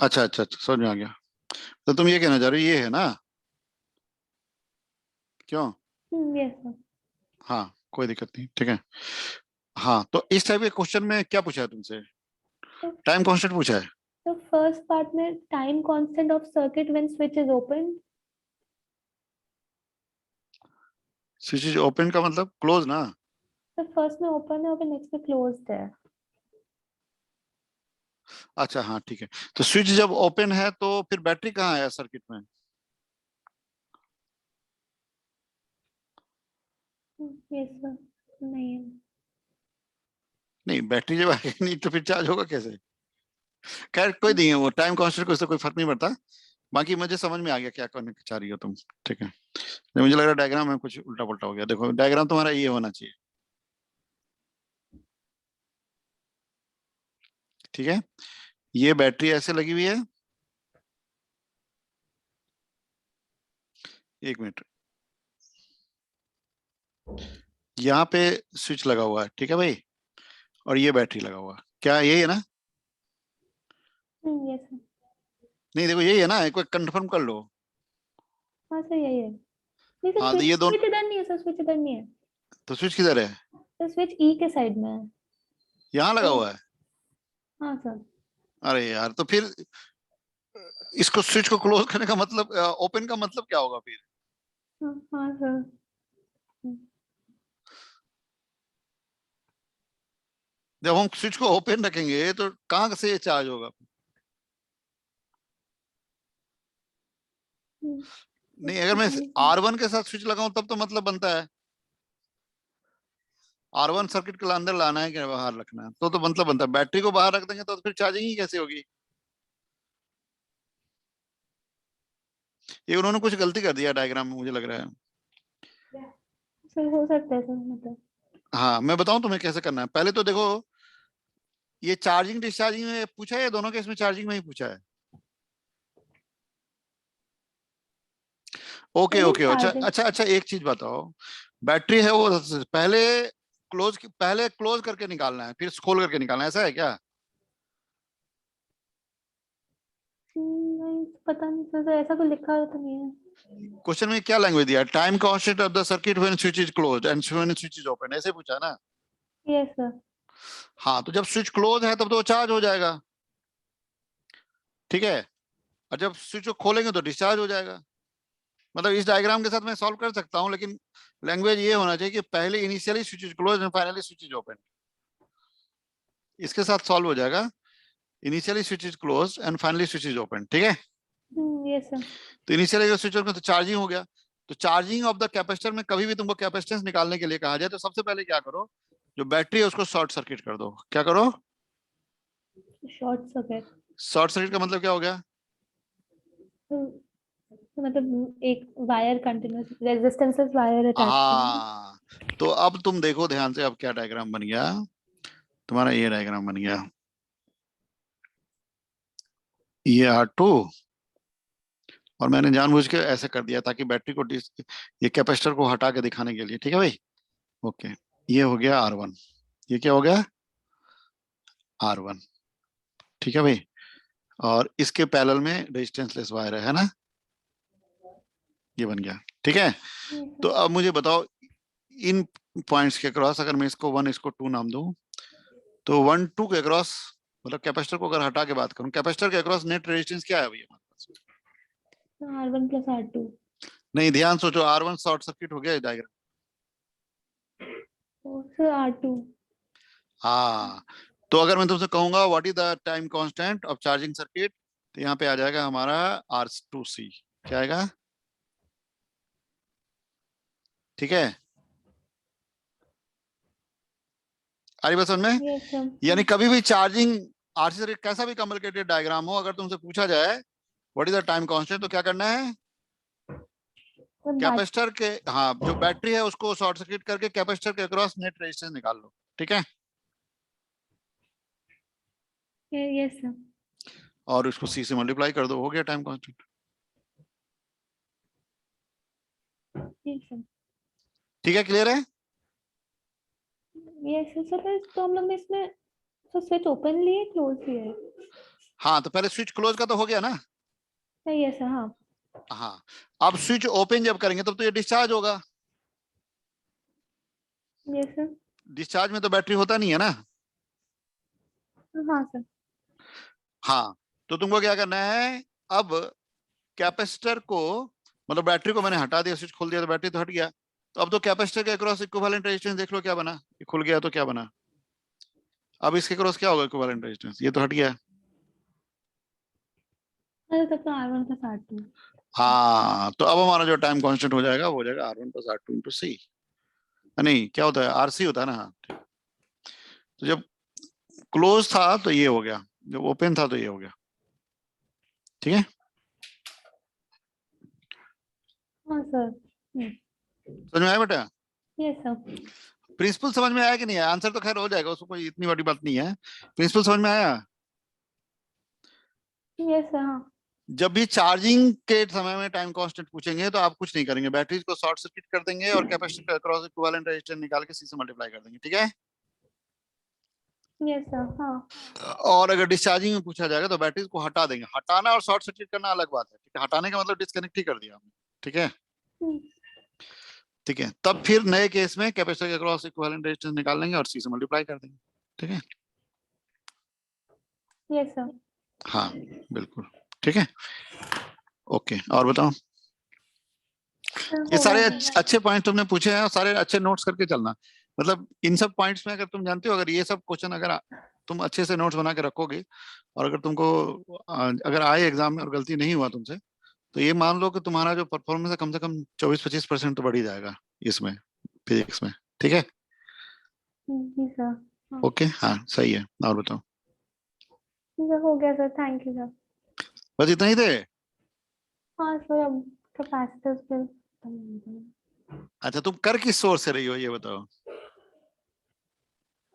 अच्छा अच्छा अच्छा, समझ में आ गया। तो तुम ये कहना चाह रहे हो ये है ना? क्यों? Yes, sir. हाँ कोई दिक्कत नहीं, ठीक है। हाँ तो इस टाइप के क्वेश्चन में क्या पूछा है तुमसे? So, टाइम कांस्टेंट पूछा है। the first part में time constant of circuit when switch is open. Switch is open का मतलब क्लोज ना। तो फर्स्ट में ओपन है और फिर नेक्स्ट में क्लोज्ड है। अच्छा हाँ ठीक है। तो स्विच जब ओपन है तो फिर बैटरी कहाँ है सर्किट में? Yes sir. नहीं है। नहीं, बैटरी जब आएगी नहीं तो फिर चार्ज होगा कैसे? खैर कोई नहीं है, वो टाइम कांस्टेंट को इससे कोई फर्क नहीं पड़ता। बाकी मुझे समझ में आ गया क्या करने चाह रही हो तुम, ठीक है। नहीं, मुझे लग रहा है डायग्राम में कुछ उल्टा पुल्टा हो गया। देखो डायग्राम तुम्हारा ये होना चाहिए, ठीक है। ये बैटरी ऐसे लगी हुई है, एक मिनट, यहाँ पे स्विच लगा हुआ है, ठीक है भाई। और ये बैटरी लगा हुआ है, क्या यही है ना? Yes sir. नहीं देखो यही है ना, एक बार कंफर्म कर लो। हाँ सर यही है। नहीं सर हाँ तो स्विच ये दोनों, स्विच इधर नहीं है सर, स्विच इधर नहीं है। तो स्विच किधर है? सर स्विच ई के साइड में है। यहाँ लगा तो हुआ है। हाँ सर। अरे यार, तो फिर इसको स्विच को क्लोज करने का मतलब, ओपन का मतलब क्या होगा फिर? हाँ हाँ सर। जब हम स्विच को ओपन रखेंगे तो कहाँ से ये चार्ज होगा? नहीं, अगर मैं R1 के साथ स्विच लगाऊं तब तो मतलब बनता है R1 सर्किट के अंदर लाना है कि बाहर रखना है, तो मतलब बनता है। बैटरी को बाहर रख देंगे तो फिर चार्जिंग ही कैसे होगी? ये उन्होंने कुछ गलती कर दिया डायग्राम में, मुझे लग रहा है। सर हो सकता है सर, मतलब। हाँ मैं बताऊं तुम्हें कैसे करना है। पहले तो देखो, ये चार्जिंग डिस्चार्जिंग में पूछा है या दोनों केस में चार्जिंग में ही पूछा है? ओके नहीं ओके, अच्छा चार्जिंग। अच्छा अच्छा, एक चीज बताओ। बैटरी है वो पहले पहले क्लोज करके निकालना है फिर खोल करके निकालना है, ऐसा है क्या? नहीं पता नहीं सर, ऐसा तो लिखा तो नहीं है। क्वेश्चन में क्या लैंग्वेज दिया? Time constant of the circuit when switch is closed end when switch is open, ऐसे पूछा है ना। Yes sir. हाँ तो जब स्विच क्लोज है तब तो चार्ज हो जाएगा, ठीक है। और जब स्विच को खोलेंगे तो डिस्चार्ज हो जाएगा। मतलब इस डायग्राम के साथ मैं सॉल्व कर सकता हूँ, लेकिन लैंग्वेज ये होना चाहिए कि पहले initially switch is close and finally switch is open. इसके साथ सॉल्व हो जाएगा, initially switch is close and finally switch is open, ठीक है। Yes sir. तो इनिशियली स्विच ओपन तो चार्जिंग हो गया। तो चार्जिंग ऑफ द कैपेसिटर में कभी भी तुमको कैपेसिटेंस निकालने के लिए कहा जाए तो सबसे पहले क्या करो, जो बैटरी है उसको शॉर्ट सर्किट कर दो। क्या करो? Short circuit. शॉर्ट सर्किट का मतलब क्या हो गया? तो मतलब एक wire continuous resistances wire attach करेंगे। हाँ तो अब तुम देखो ध्यान से, अब क्या डायग्राम बन गया तुम्हारा, ये डायग्राम बन गया। ये R2, और मैंने जानबूझ के ऐसे कर दिया ताकि बैटरी को ये कैपेसिटर को हटा के दिखाने के लिए, ठीक है भाई। ओके, ये हो गया R1, ये क्या हो गया? R1, ठीक है भाई। और इसके पैरेलल में रेजिस्टेंस लेस वायर है ना, ये बन गया, ठीक है। तो अब मुझे बताओ, इन पॉइंट्स के क्रॉस अगर मैं इसको 1 इसको 2 नाम दूं, तो 1 2 के क्रॉस, मतलब कैपेसिटर को अगर हटा के बात करूं, कैपेसिटर के क्रॉस नेट रेजिस्टेंस क्या है भैया हमारे पास? R1 + R2। नहीं ध्यान सोचो, R1 शॉर्ट सर्किट हो गया इस डायग्राम। Sir R2। हाँ तो अगर मैं तुमसे कहूंगा what is the time constant of charging circuit, तो यहाँ पे आ जाएगा हमारा R2C, क्या आएगा? ठीक है, आ रही बात समझ में? Yes sir. यानी कभी भी चार्जिंग आरसी सर्किट कैसा भी कॉम्प्लिकेटेड डायग्राम हो, अगर तुमसे पूछा जाए what is the time constant, तो क्या करना है? बात। कैपेसिटर के, हाँ जो बैटरी है उसको शॉर्ट सर्किट करके कैपेसिटर के अक्रॉस नेट रेजिस्टेंस निकाल लो, ठीक है। Yes sir. और उसको सी से मल्टीप्लाई कर दो, हो गया टाइम कांस्टेंट। Yes sir. ठीक है, क्लियर है? Yes sir. सर तो हम लोग ने इसमें तो स्विच ओपन लिए क्लोज लिए। हाँ तो पहले स्विच क्लोज का तो हो गया ना। यस सर हाँ। हाँ, अब स्विच ओपन जब करेंगे तब तो ये डिस्चार्ज होगा, Yes sir. डिस्चार्ज में तो बैटरी होता नहीं है ना। हाँ सर। हाँ, तो तुमको क्या करना है अब, कैपेसिटर को, मतलब बैटरी को मैंने हटा दिया, स्विच खोल दिया तो बैटरी तो हट गया। तो अब तो कैपेसिटर के अक्रॉस इक्विवेलेंट रेजिस्टेंस देख लो क्या बना, ये खुल गया तो क्या बना। अब इसके क्रॉस क्या होगा इक्विवेलेंट रेजिस्टेंस, ये तो हट गया। अरे तब तो R1 प्लस R2। हाँ, तो अब हमारा जो टाइम कांस्टेंट हो जाएगा वो हो जाएगा R1 प्लस R2 इंटू सी। नहीं, क्या होता है, RC होता है ना। हाँ ठीक। तो जब क्लोज था तो ये हो गया, जब ओपन था तो ये हो गया। ठीक है, हाँ सर। समझ में आया बेटा। Yes sir. प्रिंसिपल समझ में आया कि नहीं आया, आंसर तो खैर हो जाएगा, उसको कोई इतनी बड़ी बात नहीं है। प्रिंसिपल समझ में आया। Yes sir. हाँ। जब भी चार्जिंग के समय में टाइम कांस्टेंट पूछेंगे तो आप कुछ नहीं करेंगे, बैटरीज को शॉर्ट सर्किट कर देंगे और कैपेसिटर के अक्रॉस इक्विवेलेंट रेजिस्टेंस निकाल के सी से मल्टीप्लाई कर देंगे। ठीक है। Yes sir. हाँ। और अगर डिस्चार्जिंग में पूछा जाएगा तो बैटरीज को हटा देंगे। हटाना और शॉर्ट सर्किट करना अलग बात है, ठीक है। हटाने का मतलब डिस्कनेक्ट ही कर दिया हमने। ठीक है। हम्म, ठीक है, तब फिर नए केस में कैपेसिटर के अक्रॉस इक्विवेलेंट रेजिस्टेंस निकाल लेंगे और सी से मल्टीप्लाई कर देंगे। ठीक है। Yes sir. हाँ बिल्कुल। ठीक है, ओके। और बताओ, सर ये हो सारे गया सर। अच्छे पॉइंट तुमने पूछे हैं और सारे अच्छे नोट्स करके चलना। मतलब इन सब पॉइंट्स में अगर तुम जानते हो, अगर ये सब क्वेश्चन अगर तुम अच्छे से नोट्स बना के रखोगे, और अगर तुमको अगर आए एग्जाम में और गलती नहीं हुआ तुमसे, तो ये मान लो कि तुम्हारा जो परफॉर्मेंस है कम से कम 24-25% तो बढ़ ही जाएगा इसमें, फिजिक्स में। ठीक है, जी सर। हाँ। ओके, हाँ सही है। और बताओ, सर हो गया सर, थैंक यू सर। बस इतना ही थे। हाँ सर, अब कैपेसिटर्स पे। अच्छा, तुम कर किस सोर्स से रही हो ये बताओ।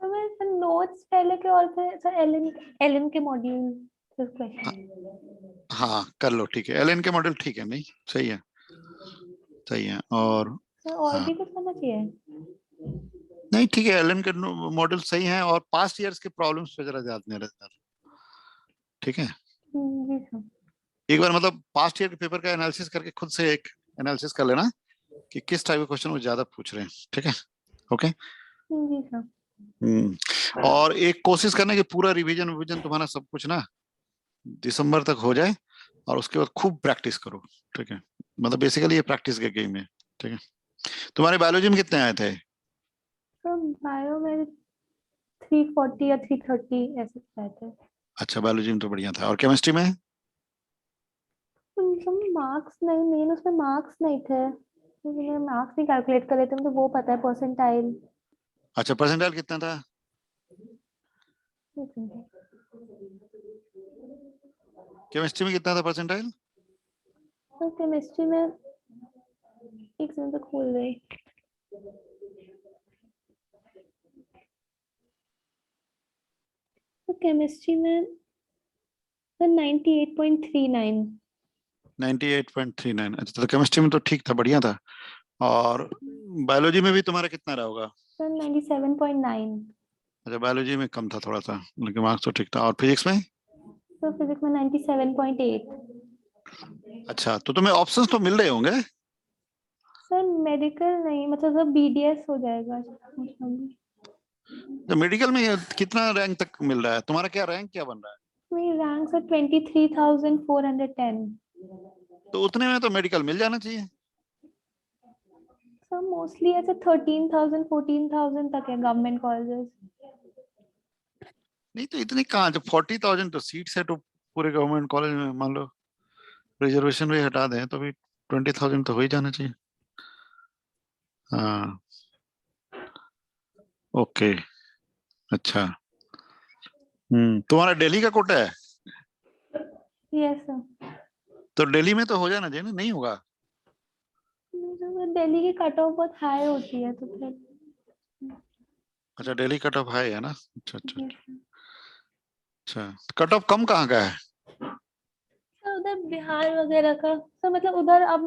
तो मैं सर नोट्स पहले के और थे सर, एलन एलन के मॉड्यूल फिर हाँ, क्वेश्चन। हाँ कर लो, ठीक है। एलएन के मॉडल ठीक है, नहीं सही है, सही है। और सर और हाँ, भी कुछ करना चाहिए? नहीं ठीक है, एलन के मॉडल सही हैं, और पास्ट ईयर्स के प्रॉब्लम्स पे जरा ध्यान देना रहता है। ठीक है, जी सर। एक बार मतलब पास्ट ईयर के पेपर का एनालिसिस करके खुद से एक एनालिसिस कर लेना कि किस टाइप के क्वेश्चन वो ज्यादा पूछ रहे हैं। ठीक है, ओके। जी सर। और एक कोशिश करना कि पूरा रिवीजन विवीजन तुम्हारा सब कुछ ना दिसंबर तक हो जाए, और उसके बाद खूब प्रैक्टिस करो। ठीक है, मतलब बेसिकली ये प्रैक्टिस का गेम है। ठीक है, तुम्हारे बायोलॉजी में कितने आए थे। सर बायो में 340 या 330 ऐसे आए थे। अच्छा, बायोलॉजी में तो बढ़िया था। और केमिस्ट्री में। उनमें मार्क्स नहीं, मेन उसमें मार्क्स नहीं थे, मैंने मार्क्स नहीं कैलकुलेट करे थे, मुझे वो पता है परसेंटाइल। अच्छा, परसेंटाइल कितना था। केमिस्ट्री में कितना था परसेंटाइल। तो केमिस्ट्री में एक सेकंड से खोल रही। तो केमिस्ट्री में सर 98.39। 98.39। अच्छा, तो केमिस्ट्री में तो ठीक था, बढ़िया था। और बायोलॉजी में भी तुम्हारा कितना रहा होगा। सर 97.9। अच्छा, बायोलॉजी में कम था थोड़ा सा, लेकिन मार्क्स तो ठीक था। और फिजिक्स में। सर फिजिक्स में 97.8। अच्छा, तो तुम्हें ऑप्शंस तो मिल रहे होंगे। सर मेडिकल नहीं, मतलब सर BDS हो जाएगा। तो मेडिकल में कितना रैंक तक मिल रहा है तुम्हारा, क्या रैंक क्या बन रहा है। मेरी रैंक सर 23,410। तो उतने में तो मेडिकल मिल जाना चाहिए। सर मोस्टली ऐसे 13,000 14,000 तक है गवर्नमेंट कॉलेजेस। नहीं तो इतनी कहाँ, जब 40,000 तो सीट्स है तो पूरे गवर्नमेंट कॉलेज में, मान लो रिजर्वेशन भी हटा दें तो भी 20,000 तो हो ही जाना चाहिए। हाँ, ओके, अच्छा। तुम्हारा दिल्ली का कोटा है। Yes sir. तो दिल्ली में तो हो जाना चाहिए ना, नहीं होगा। दिल्ली की कट ऑफ बहुत हाई होती है तो फिर। अच्छा, दिल्ली कट ऑफ हाई है ना। अच्छा अच्छा yes, sir. अच्छा, कट ऑफ कम कहाँ का है। सर उधर बिहार वगैरह का सर, मतलब उधर अब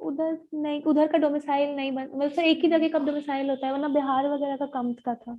उधर नहीं, उधर का डोमिसाइल नहीं बन, मतलब सर एक ही जगह का डोमिसाइल होता है, वरना बिहार वगैरह का कम का था।